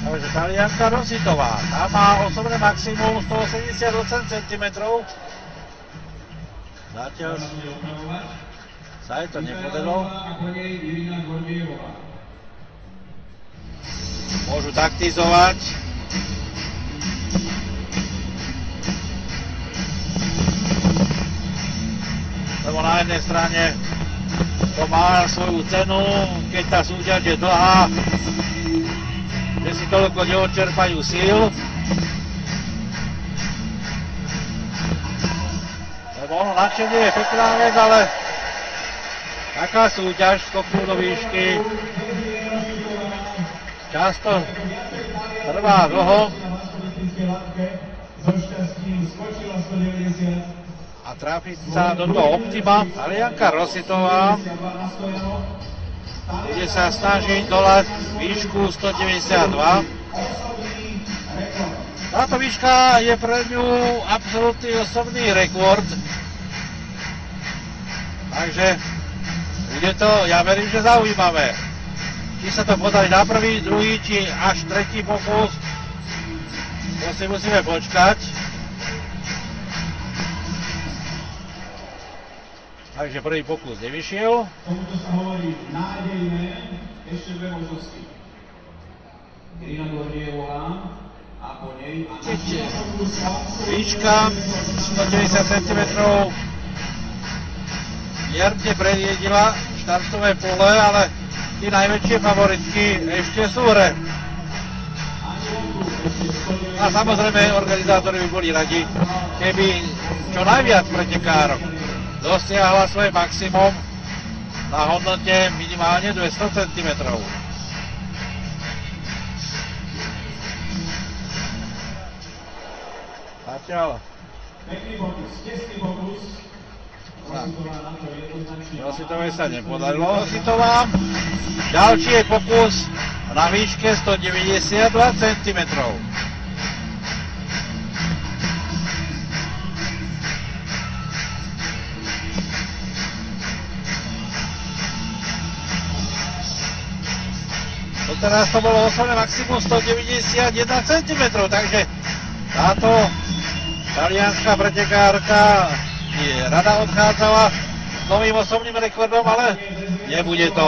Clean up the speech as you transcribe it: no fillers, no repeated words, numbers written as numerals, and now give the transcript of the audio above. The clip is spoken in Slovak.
Takže Talianka Rositová, tá má osobné maximum 188 cm. Zatiaľ sa aj to nepodarilo. Môžu taktizovať. Lebo na jednej strane to má svoju cenu, keď tá súťaž je dlhá, že si toľko neodčerpajú síl. Lebo ono nadšenie je pekná vec, ale taká súťaž skoku do výšky často trvá dlho a tráfiť sa do toho optima. Talianka Rositová bude sa snažiť dolať výšku 192. Táto výška je pre ňu absolútny osobný rekord. Takže bude to, ja verím, že zaujímavé. Či sa to podarí na prvý, druhý, či až tretí pokus, to si musíme počkať. Takže prvý pokus nevyšiel. Tomuto sa hovorí nádejné, ešte dve možnosti. Irina Gordievová a po nej... Výška 190 cm mierne preriedila štartové pole, ale tí najväčšie favoritky ešte sú hre. A samozrejme organizátori by boli radi, keby čo najviac pretekárov dosiahla svoje maximum na hodnote minimálne 200 cm. Zatiaľ Rositovej sa nepodarilo. Rositová. Ďalší je pokus na výške 192 cm. Teraz to bolo osobné maximum 191 cm, takže táto talianská pretekárka rada odchádzala s novým osobným rekordom, ale nebude to